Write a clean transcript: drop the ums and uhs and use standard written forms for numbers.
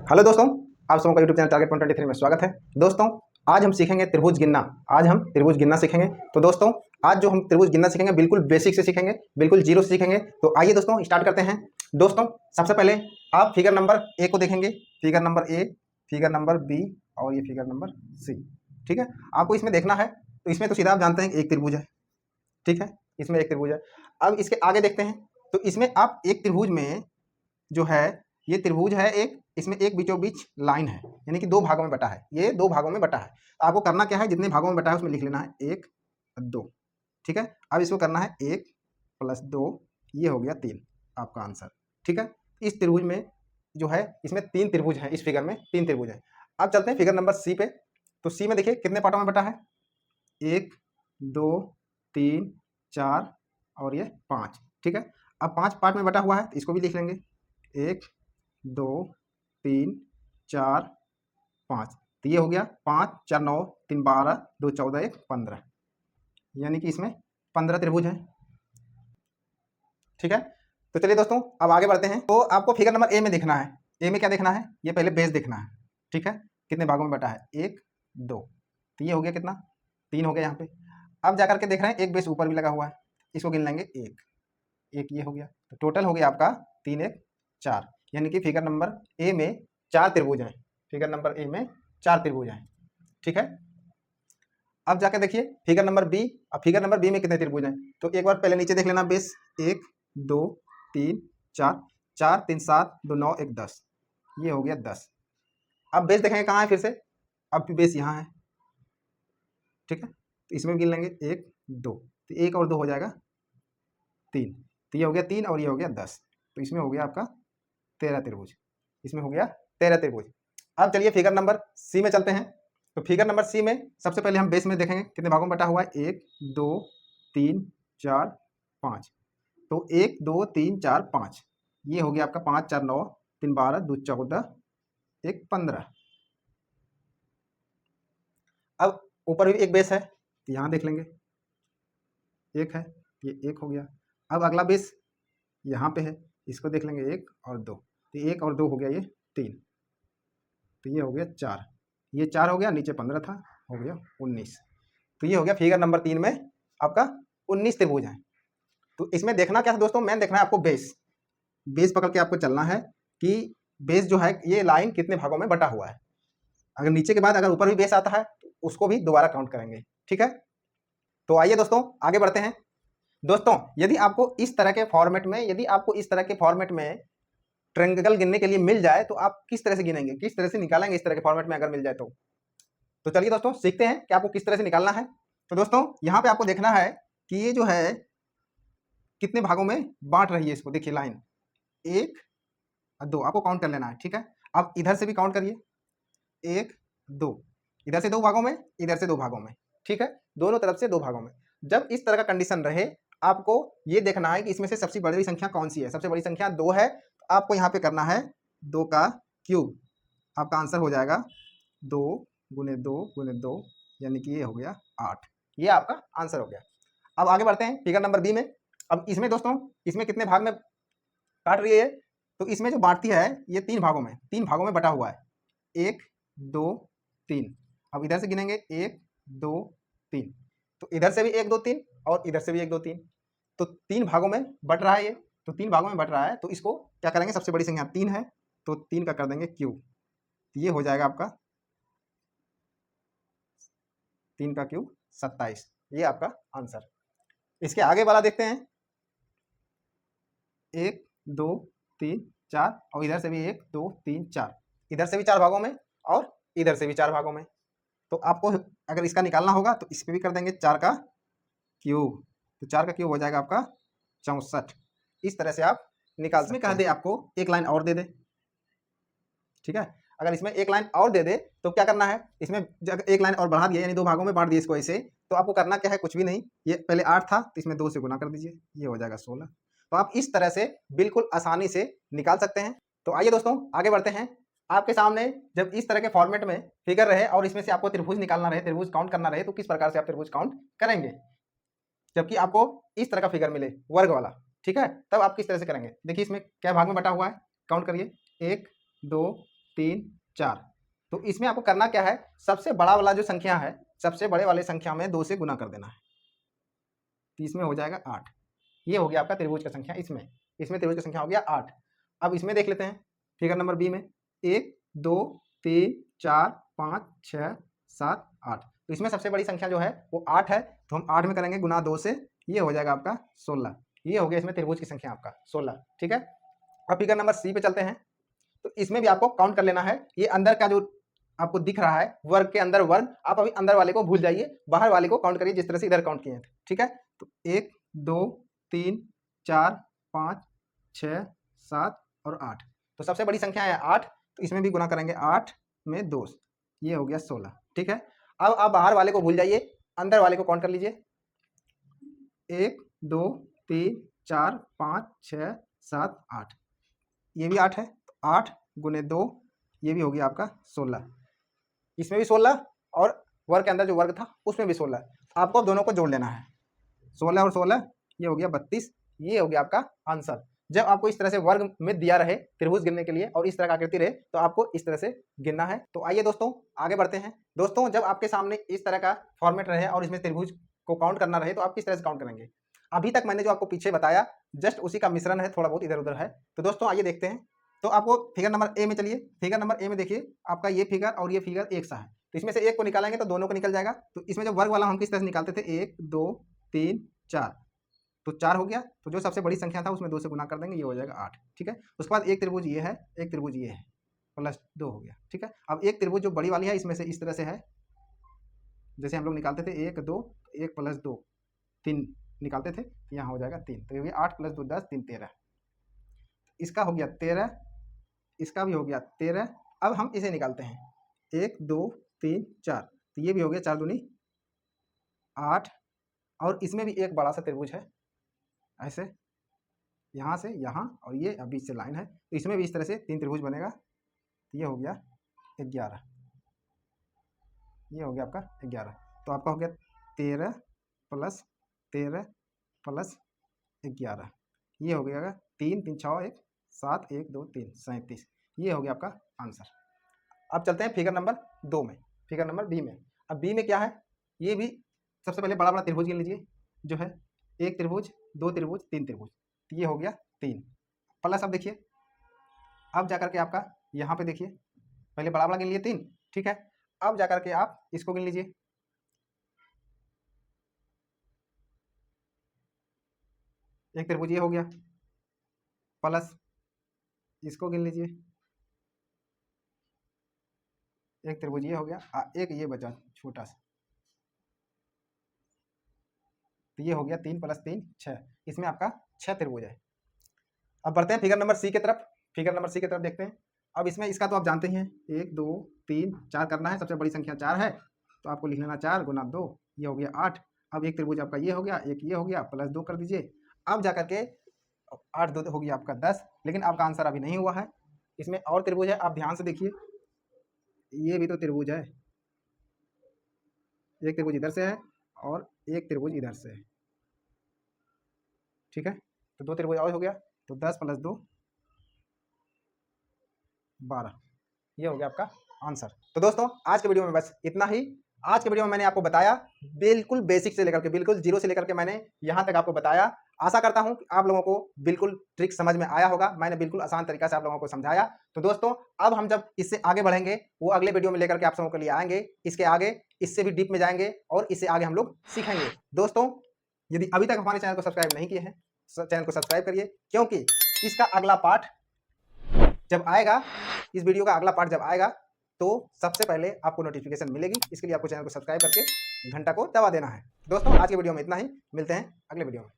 Hello दोस्तों, आप सबका यूट्यूब चैनल टारगेट 123 में स्वागत है। दोस्तों, आज हम सीखेंगे त्रिभुज गिनना। आज हम त्रिभुज गिनना सीखेंगे। तो दोस्तों, आज जो हम त्रिभुज गिनना सीखेंगे बिल्कुल बेसिक से सीखेंगे, बिल्कुल जीरो से सीखेंगे। तो आइए दोस्तों स्टार्ट करते हैं। दोस्तों, सबसे पहले आप फिगर नंबर ए को देखेंगे, figure number A, figure number B और ये फिगर नंबर सी। ठीक है, आपको इसमें देखना है। तो इसमें तो सीधा आप जानते हैं कि एक त्रिभुज है। ठीक है, इसमें एक त्रिभुज है। अब इसके आगे देखते हैं। तो इसमें आप एक त्रिभुज में जो है, ये त्रिभुज है एक, इसमें एक बीचों बीच लाइन है, यानी कि दो भागों में बटा है। ये दो भागों में बटा है। तो आपको करना क्या है, जितने भागों में बटा है उसमें लिख लेना है 1 2। ठीक है, अब इसको करना है 1 + 2, ये हो गया 3 आपका आंसर। ठीक है, इस त्रिभुज में जो है, इसमें 3 त्रिभुज है। इस फिगर में 3 त्रिभुज है। अब चलते हैं फिगर नंबर सी पे। तो सी में देखिए कितने पार्टों में बटा है, 1 2 3 4 और ये 5। ठीक है, अब 5 पार्ट में बटा हुआ है, तो इसको भी लिख लेंगे 1 2 3 4 5। तो ये हो गया 5 4 9 3 12 2 14 1 15, यानी कि इसमें 15 त्रिभुज है। ठीक है, तो चलिए दोस्तों अब आगे बढ़ते हैं। तो आपको फिगर नंबर ए में देखना है। ए में क्या देखना है, ये पहले बेस देखना है। ठीक है, कितने भागों में बटा है, 1 2। तो ये हो गया कितना, 3 हो गया यहाँ पे। अब जाकर के देख रहे हैं एक बेस ऊपर भी लगा हुआ है, इसको गिन लेंगे 1 1, ये हो गया। तो टोटल हो गया आपका 3 1 4, यानी कि फिगर नंबर ए में 4 त्रिभुज हैं। फिगर नंबर ए में 4 त्रिभुज हैं। ठीक है, अब जाकर देखिए फिगर नंबर बी। अब फिगर नंबर बी में कितने त्रिभुज हैं, तो एक बार पहले नीचे देख लेना बेस, 1 2 3 4 4 3 7 2 9 1 10, ये हो गया 10। अब बेस देखेंगे कहाँ है फिर से, अब बेस यहाँ है। ठीक है, तो इसमें भी गिन लेंगे 1 2, तो 1 और 2 हो जाएगा 3। तो ये हो गया 3 और ये हो गया 10। तो इसमें हो गया आपका 13 त्रिभुज। इसमें हो गया 13 त्रिभुज। अब चलिए फिगर नंबर सी में चलते हैं। तो फिगर नंबर सी में सबसे पहले हम बेस में देखेंगे कितने भागों में बटा हुआ है, 1 2 3 4 5। तो 1 2 3 4 5, ये हो गया आपका 5 4 9 3 12 2 14 1 15। अब ऊपर भी एक बेस है, तो यहाँ देख लेंगे, एक है, ये 1 हो गया। अब अगला बेस यहाँ पे है, इसको देख लेंगे 1 और 2। तो 1 और 2 हो गया ये 3, तो ये हो गया 4, ये 4 हो गया, नीचे 15 था, हो गया 19। तो ये हो गया फिगर नंबर 3 में आपका 19 त्रिभुज है। तो इसमें देखना क्या है दोस्तों, मेन देखना है आपको बेस। बेस पकड़ के आपको चलना है कि बेस जो है ये लाइन कितने भागों में बटा हुआ है। अगर नीचे के बाद अगर ऊपर भी बेस आता है तो उसको भी दोबारा काउंट करेंगे। ठीक है, तो आइए दोस्तों आगे बढ़ते हैं। दोस्तों, यदि आपको इस तरह के फॉर्मेट में, यदि आपको इस तरह के फॉर्मेट में ट्रायंगल गिनने के लिए मिल जाए, तो आप किस तरह से गिनेंगे, किस तरह से निकालेंगे इस तरह के फॉर्मेट में अगर मिल जाए तो चलिए दोस्तों सीखते हैं कि आपको किस तरह से निकालना है। तो दोस्तों यहाँ पे आपको देखना है कि ये जो है कितने भागों में बांट रही है इसको। देखिए लाइन 1 2 आपको काउंट कर लेना है। ठीक है, अब इधर से भी काउंट करिए, 1 2, इधर से 2 भागों में, इधर से 2 भागों में। ठीक है, दोनों तरफ से 2 भागों में। जब इस तरह का कंडीशन रहे, आपको ये देखना है कि इसमें से सबसे बड़ी संख्या कौन सी है। सबसे बड़ी संख्या 2 है, तो आपको यहाँ पे करना है 2 का क्यूब। आपका आंसर हो जाएगा 2 गुने 2 गुने 2, यानी कि ये हो गया 8। ये आपका आंसर हो गया। अब आगे बढ़ते हैं फिगर नंबर बी में। अब इसमें दोस्तों, इसमें कितने भाग में काट रही है, तो इसमें जो बांटती है ये 3 भागों में, 3 भागों में बटा हुआ है, 1 2 3। अब इधर से गिनेंगे 1 2 3, तो इधर से भी 1 2 3 और इधर से भी 1 2 3। तो 3 भागों में बट रहा है ये, तो 3 भागों में बट रहा है, तो इसको क्या करेंगे, सबसे बड़ी संख्या 3 है, तो 3 का कर देंगे क्यूब। ये हो जाएगा आपका 3 का क्यूब 27, ये आपका आंसर। इसके आगे वाला देखते हैं, 1 2 3 4 और इधर से भी 1 2 3 4, इधर से भी 4 भागों में और इधर से भी 4 भागों में। तो आपको अगर इसका निकालना होगा तो इस पे भी कर देंगे 4 का क्यूब, तो 4 का क्यूब हो जाएगा आपका 64। इस तरह से आप निकाल सकते हैं। कह दे आपको एक लाइन और दे दे। ठीक है, अगर इसमें एक लाइन और दे दे तो क्या करना है, इसमें एक लाइन और बढ़ा दिया, यानी 2 भागों में बांट दिए इसको ऐसे, तो आपको करना क्या है, कुछ भी नहीं, ये पहले 8 था तो इसमें 2 से गुना कर दीजिए, ये हो जाएगा 16। तो आप इस तरह से बिल्कुल आसानी से निकाल सकते हैं। तो आइए दोस्तों आगे बढ़ते हैं। आपके सामने जब इस तरह के फॉर्मेट में फिगर रहे और इसमें से आपको त्रिभुज निकालना रहे, त्रिभुज काउंट करना रहे, तो किस प्रकार से आप त्रिभुज काउंट करेंगे, जबकि आपको इस तरह का फिगर मिले वर्ग वाला। ठीक है, तब आप किस तरह से करेंगे, देखिए इसमें क्या भाग में बटा हुआ है, काउंट करिए, 1 2 3 4। तो इसमें आपको करना क्या है, सबसे बड़ा वाला जो संख्या है, सबसे बड़े वाले संख्या में 2 से गुना कर देना है, तो इसमें हो जाएगा 8। ये हो गया आपका त्रिभुज का संख्या। इसमें त्रिभुज की संख्या हो गया 8। अब इसमें देख लेते हैं फिगर नंबर बी में 1 2 3 4 5 6 7 8। तो इसमें सबसे बड़ी संख्या जो है वो 8 है, तो हम 8 में करेंगे गुना 2 से, ये हो जाएगा आपका 16। ये हो गया इसमें त्रिभुज की संख्या आपका 16। ठीक है, अब फिगर नंबर सी पे चलते हैं। तो इसमें भी आपको काउंट कर लेना है। ये अंदर का जो आपको दिख रहा है वर्ग के अंदर वर्ग, आप अभी अंदर वाले को भूल जाइए, बाहर वाले को काउंट करिए जिस तरह से इधर काउंट किए थे। ठीक है, तो 1 2 3 4 5 6 7 और 8। तो सबसे बड़ी संख्या है 8, तो इसमें भी गुना करेंगे 8 में 2, ये हो गया 16। ठीक है, अब आप बाहर वाले को भूल जाइए, अंदर वाले को काउंट कर लीजिए। 1 2 3 4 5 6 7 8, ये भी 8 है, तो 8 गुने 2, ये भी हो गया आपका 16। इसमें भी 16 और वर्ग के अंदर जो वर्ग था उसमें भी 16। आपको दोनों को जोड़ लेना है, 16 और 16 ये हो गया 32। ये हो गया आपका आंसर। जब आपको इस तरह से वर्ग में दिया रहे त्रिभुज गिनने के लिए और इस तरह का आकृति रहे, तो आपको इस तरह से गिनना है। तो आइए दोस्तों आगे बढ़ते हैं। दोस्तों जब आपके सामने इस तरह का फॉर्मेट रहे और इसमें त्रिभुज को काउंट करना रहे, तो आप किस तरह से काउंट करेंगे। अभी तक मैंने जो आपको पीछे बताया जस्ट उसी का मिश्रण है, थोड़ा बहुत इधर उधर है। तो दोस्तों आइए देखते हैं। तो आपको फिगर नंबर ए में चलिए, फिगर नंबर ए में देखिए आपका ये फिगर और ये फिगर एक सा है, तो इसमें से एक को निकालेंगे तो दोनों को निकल जाएगा। तो इसमें जो वर्ग वाला हम किस तरह से निकालते थे, 1 2 3 4, तो 4 हो गया। तो जो सबसे बड़ी संख्या था उसमें 2 से गुना कर देंगे, ये हो जाएगा 8। ठीक है, उसके बाद एक त्रिभुज ये है, एक त्रिभुज ये है, प्लस 2 हो गया। ठीक है, अब एक त्रिभुज जो बड़ी वाली है इसमें से इस तरह से है, जैसे हम लोग निकालते थे 1 2 1 प्लस 2 3 निकालते थे, यहाँ हो जाएगा 3। तो ये भी 8 प्लस 2 10 3 13, इसका हो गया 13, इसका भी हो गया 13। अब हम इसे निकालते हैं 1 2 3 4, तो ये भी हो गया 4 दूनी 8। और इसमें भी एक बड़ा सा त्रिभुज है, ऐसे यहाँ से यहाँ और ये बीच से लाइन है, तो इसमें भी इस तरह से 3 त्रिभुज बनेगा। तो ये हो गया 11, ये हो गया आपका 11। तो आपका हो गया 13 प्लस 13 प्लस 11, ये हो गया 3 3 6 1 7 1 2 3 37। ये हो गया आपका आंसर। अब चलते हैं फिगर नंबर 2 में, फिगर नंबर बी में। अब बी में क्या है, ये भी सबसे पहले बड़ा बड़ा त्रिभुज गिन लीजिए, जो है एक त्रिभुज 2 त्रिभुज 3 त्रिभुज, तो ये हो गया 3 प्लस। अब देखिए, अब जाकर के आपका यहाँ पे देखिए, पहले बड़ा बड़ा गिन लिए 3। ठीक है, अब जाकर के आप इसको गिन लीजिए, एक त्रिभुज ये हो गया, प्लस इसको गिन लीजिए, एक त्रिभुज ये हो गया, एक ये बचा छोटा सा, तो ये हो गया 3 प्लस 3 6। इसमें आपका 6 त्रिभुज है। अब बढ़ते हैं फिगर नंबर सी की तरफ, फिगर नंबर सी की तरफ देखते हैं। अब इसमें इसका तो आप जानते ही हैं, 1 2 3 4 करना है, सबसे बड़ी संख्या 4 है, तो आपको लिख लेना 4 गुना 2, ये हो गया 8। अब एक त्रिभुज आपका ये हो गया, एक ये हो गया, प्लस 2 कर दीजिए। अब जाकर के 8 2 हो गया आपका 10, लेकिन आपका आंसर अभी नहीं हुआ है। इसमें और त्रिभुज है, आप ध्यान से देखिए, ये भी तो त्रिभुज है, एक त्रिभुज इधर से है और एक त्रिभुज इधर से है। ठीक है, तो 2 त्रिभुज और हो गया, तो 10 प्लस 2 12, ये हो गया आपका आंसर। तो दोस्तों आज के वीडियो में बस इतना ही। आज के वीडियो में मैंने आपको बताया बिल्कुल बेसिक से लेकर के, बिल्कुल जीरो से लेकर के मैंने यहाँ तक आपको बताया। आशा करता हूँ कि आप लोगों को बिल्कुल ट्रिक समझ में आया होगा। मैंने बिल्कुल आसान तरीका से आप लोगों को समझाया। तो दोस्तों अब हम जब इससे आगे बढ़ेंगे, वो अगले वीडियो में लेकर के आप सबों के लिए आएंगे। इसके आगे इससे भी डीप में जाएंगे और इससे आगे हम लोग सीखेंगे। दोस्तों यदि अभी तक हमारे चैनल को सब्सक्राइब नहीं किए हैं, चैनल को सब्सक्राइब करिए, क्योंकि इसका अगला पार्ट जब आएगा, इस वीडियो का अगला पार्ट जब आएगा, तो सबसे पहले आपको नोटिफिकेशन मिलेगी। इसके लिए आपको चैनल को सब्सक्राइब करके घंटा को दबा देना है। दोस्तों आज के वीडियो में इतना ही, मिलते हैं अगले वीडियो में।